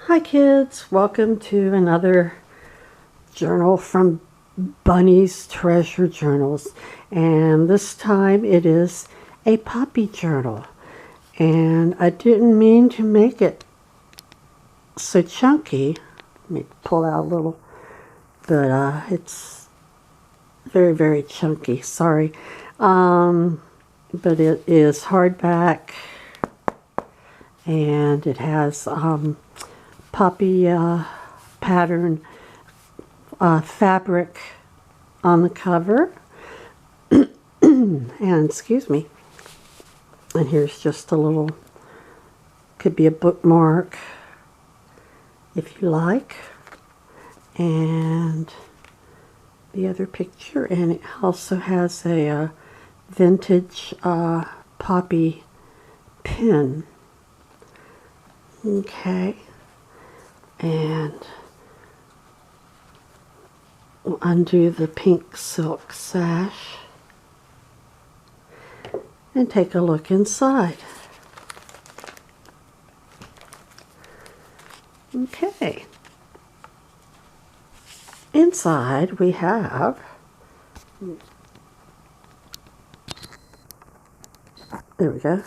Hi kids, welcome to another journal from Bunny's Treasure Journals, and this time it is a puppy journal, and I didn't mean to make it so chunky. Let me pull out a little, but it's very chunky, sorry. But it is hardback, and it has puppy pattern fabric on the cover. And excuse me. And here's just a little, could be a bookmark if you like. And the other picture, and it also has a vintage poppy pin. Okay. And we'll undo the pink silk sash and take a look inside. Okay. Inside we have, there we go.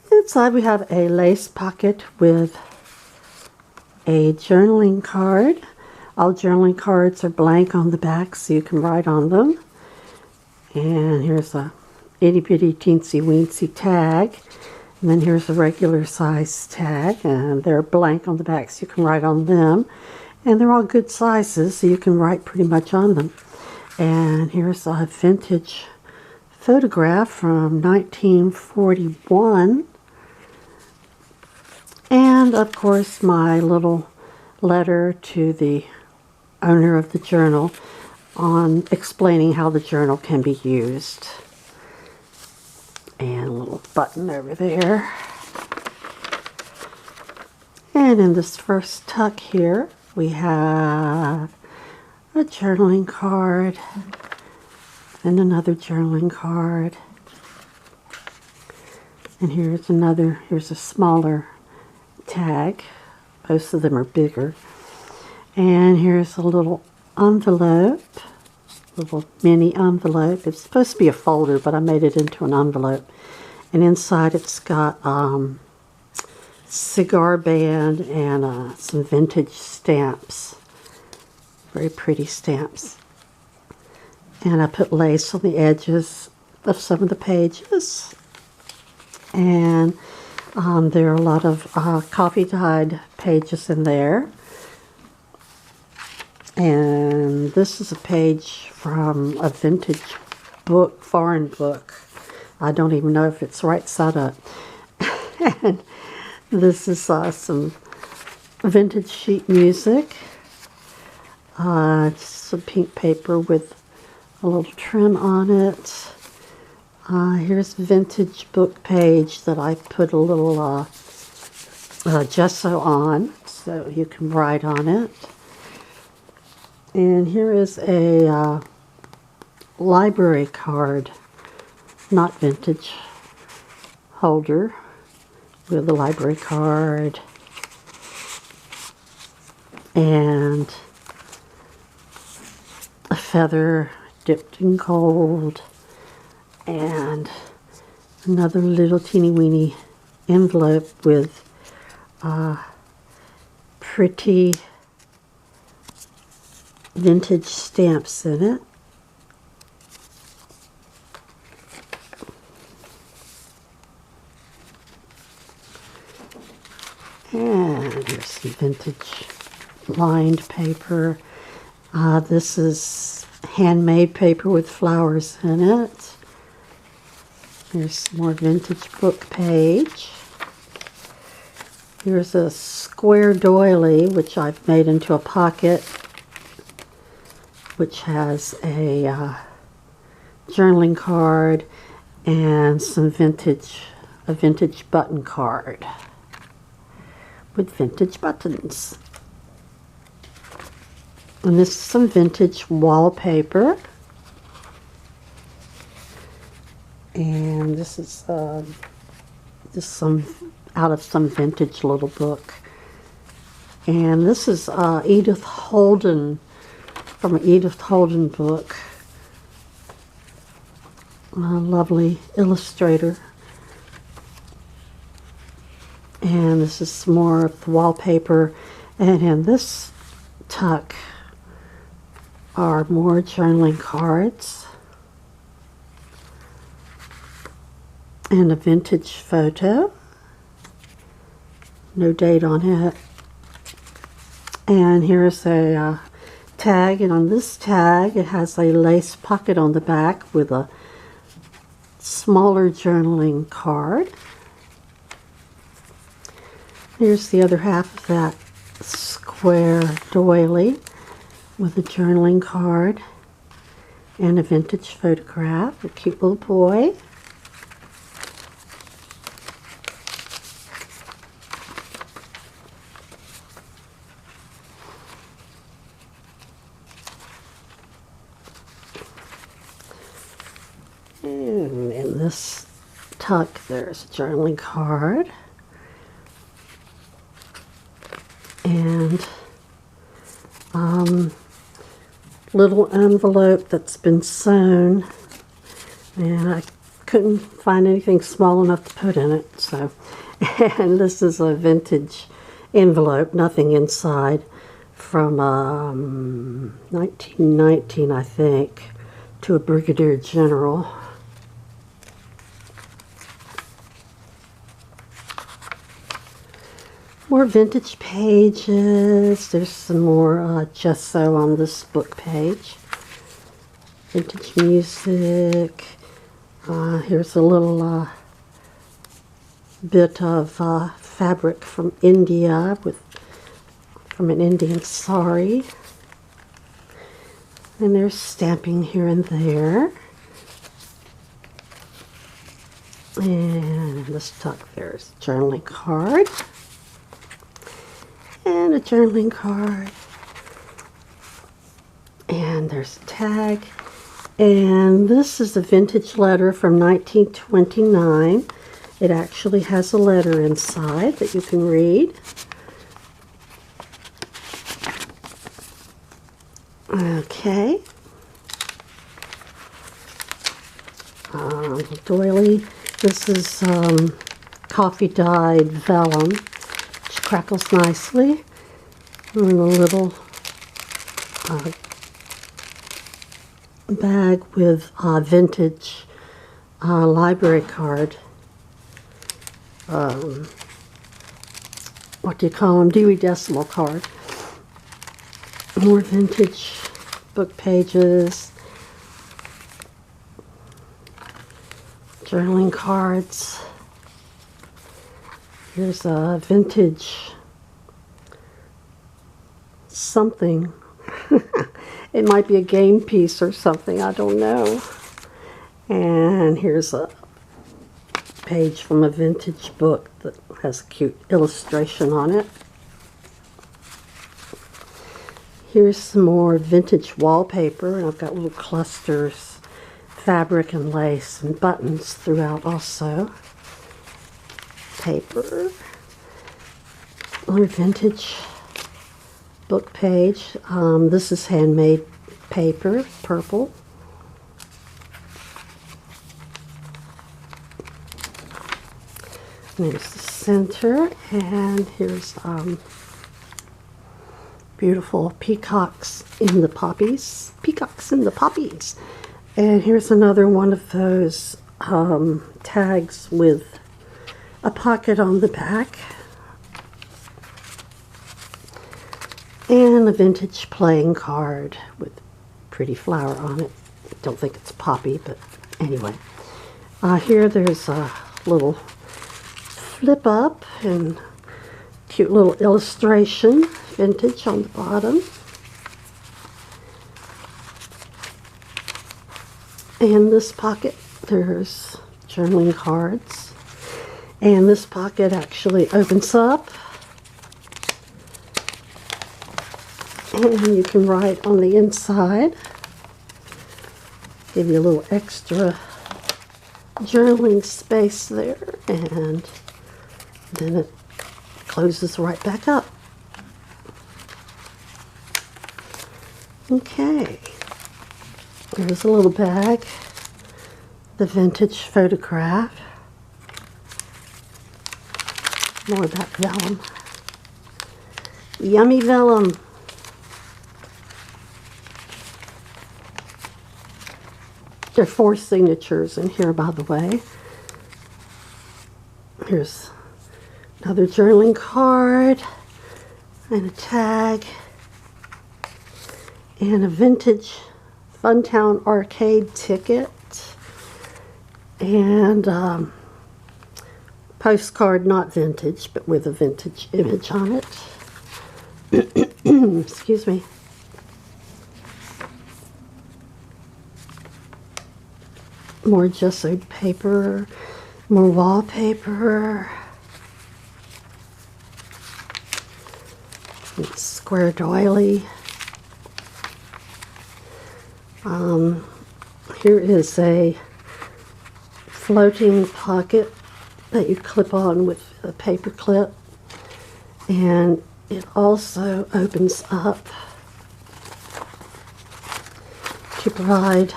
Inside we have a lace pocket with a journaling card. All journaling cards are blank on the back, so you can write on them. And here's a itty bitty teensy weensy tag. And then here's a regular size tag, and they're blank on the back, so you can write on them. And they're all good sizes, so you can write pretty much on them. And here's a vintage photograph from 1941. And of course my little letter to the owner of the journal on explaining how the journal can be used. And a little button over there. And in this first tuck here we have a journaling card and another journaling card. And here's a smaller tag. Most of them are bigger. And here's a little envelope, little mini envelope. It's supposed to be a folder, but I made it into an envelope. And inside it's got cigar band and some vintage stamps. Very pretty stamps. And I put lace on the edges of some of the pages. And there are a lot of coffee-dyed pages in there. And this is a page from a vintage book, foreign book. I don't even know if it's right side up. And this is some vintage sheet music. It's some pink paper with a little trim on it. Here's a vintage book page that I put a little gesso on so you can write on it. And here is a library card, not vintage, holder with a library card and a feather dipped in gold. And another little teeny weeny envelope with pretty vintage stamps in it. And here's some vintage lined paper. This is handmade paper with flowers in it. Here's some more vintage book page. Here's a square doily, which I've made into a pocket, which has a journaling card and a vintage button card with vintage buttons. And this is some vintage wallpaper. And this is just some out of some vintage little book. And this is Edith Holden, from an Edith Holden book. A lovely illustrator. And this is more of the wallpaper. And in this tuck are more journaling cards and a vintage photo. No date on it. And here's a tag, and on this tag it has a lace pocket on the back with a smaller journaling card. Here's the other half of that square doily with a journaling card and a vintage photograph, a cute little boy. And in this tuck, there's a journaling card and little envelope that's been sewn, and I couldn't find anything small enough to put in it, so and this is a vintage envelope, nothing inside, from 1919, I think, to a brigadier general. More vintage pages. There's some more gesso on this book page. Vintage music. Here's a little bit of fabric from India from an Indian sari. And there's stamping here and there. And in this tuck there's a journaling card. And a journaling card, and there's a tag, and this is a vintage letter from 1929. It actually has a letter inside that you can read. Okay. Doily, this is coffee dyed vellum. Crackles nicely, and a little bag with vintage library card. What do you call them? Dewey Decimal card. More vintage book pages, journaling cards. Here's a vintage something. It might be a game piece or something, I don't know. And here's a page from a vintage book that has a cute illustration on it. Here's some more vintage wallpaper, and I've got little clusters, fabric and lace and buttons throughout also. Paper, another vintage book page. This is handmade paper, purple. There's the center, and here's beautiful peacocks in the poppies. Peacocks in the poppies. And here's another one of those tags with a pocket on the back, and a vintage playing card with pretty flower on it. I don't think it's poppy, but anyway. Here there's a little flip up and cute little illustration, vintage on the bottom. And this pocket, there's journaling cards. And this pocket actually opens up, and you can write on the inside. Give you a little extra journaling space there, and then it closes right back up. Okay. There's a little bag. The vintage photograph. More of that vellum. Yummy vellum. There are 4 signatures in here, by the way. Here's another journaling card and a tag and a vintage Funtown arcade ticket and postcard, not vintage, but with a vintage image on it. Excuse me. More gessoed paper, more wallpaper. It's square doily. Here is a floating pocket that you clip on with a paper clip, and it also opens up to provide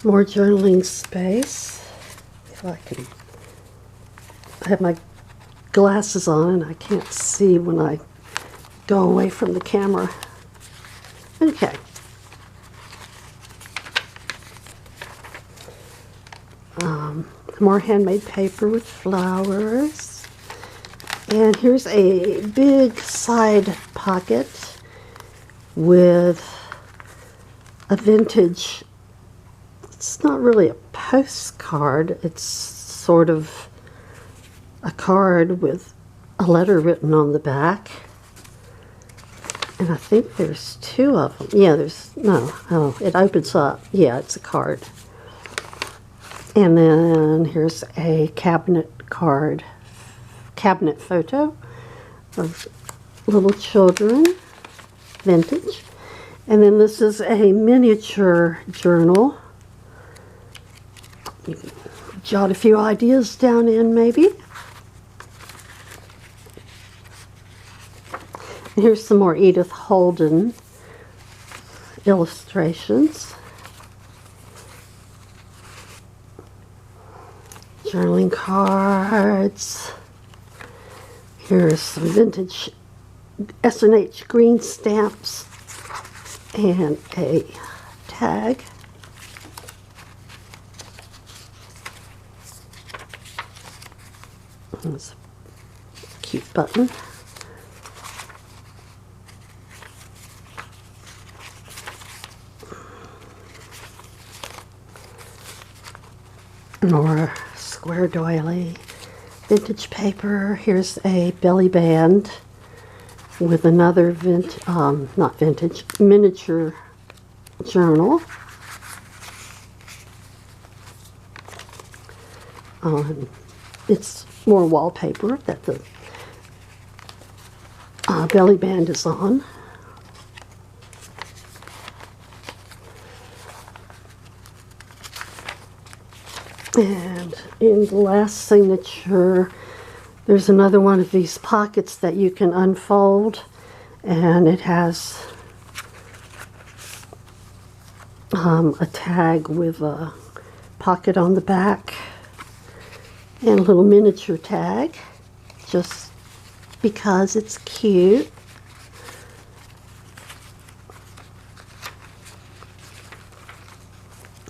more journaling space. If I can, I have my glasses on and I can't see when I go away from the camera. Okay. More handmade paper with flowers. And here's a big side pocket with a vintage, it's not really a postcard, it's sort of a card with a letter written on the back. And I think there's 2 of them. Yeah, there's, no, oh, it opens up. Yeah, it's a card. And then here's a cabinet card, cabinet photo of little children, vintage. And then this is a miniature journal. You can jot a few ideas down in, maybe. And here's some more Edith Holden illustrations. Journaling cards. Here's some vintage S&H green stamps and a tag. There's a cute button. More square doily, vintage paper. Here's a belly band with another not vintage, miniature journal. It's more wallpaper that the belly band is on. And in the last signature, there's another one of these pockets that you can unfold, and it has a tag with a pocket on the back and a little miniature tag, just because it's cute.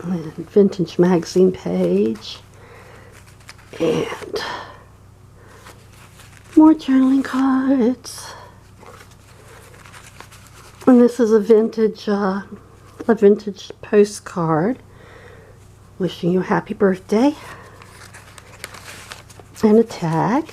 And vintage magazine page, and more journaling cards. And this is a vintage postcard wishing you a happy birthday, and a tag.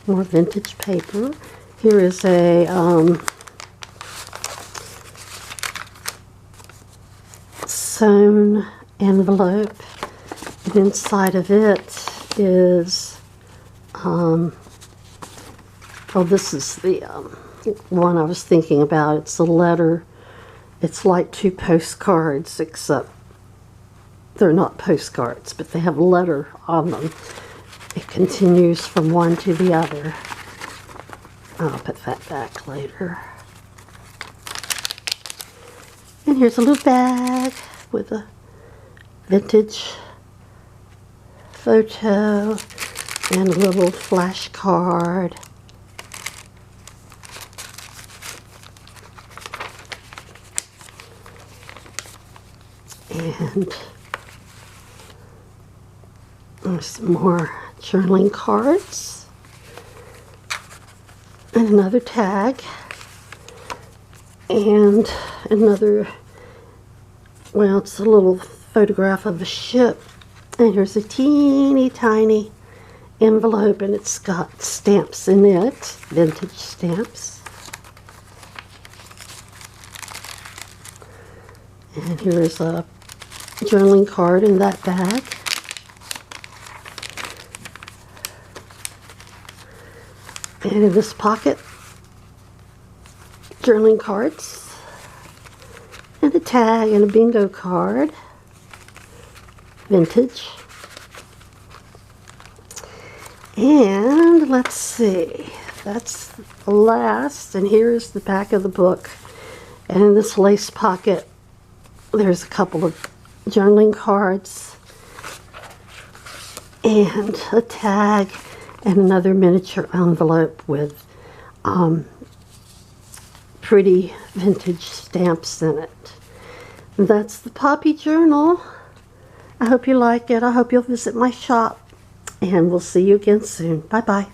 More vintage paper. Here is a sewn envelope, and inside of it is this is the one I was thinking about. It's a letter. It's like 2 postcards, except they're not postcards, but they have a letter on them. It continues from one to the other. I'll put that back later. And here's a little bag with a vintage photo and a little flash card. And there's some more journaling cards. And another tag. And another, well, it's a little photograph of a ship. And here's a teeny tiny envelope, and it's got stamps in it, vintage stamps. And here's a journaling card in that bag. And in this pocket, journaling cards, and a tag and a bingo card, vintage. And let's see, that's the last, and here's the back of the book. And in this lace pocket, there's a couple of journaling cards and a tag and another miniature envelope with pretty vintage stamps in it. And that's the Poppy Journal. I hope you like it. I hope you'll visit my shop, and we'll see you again soon. Bye-bye.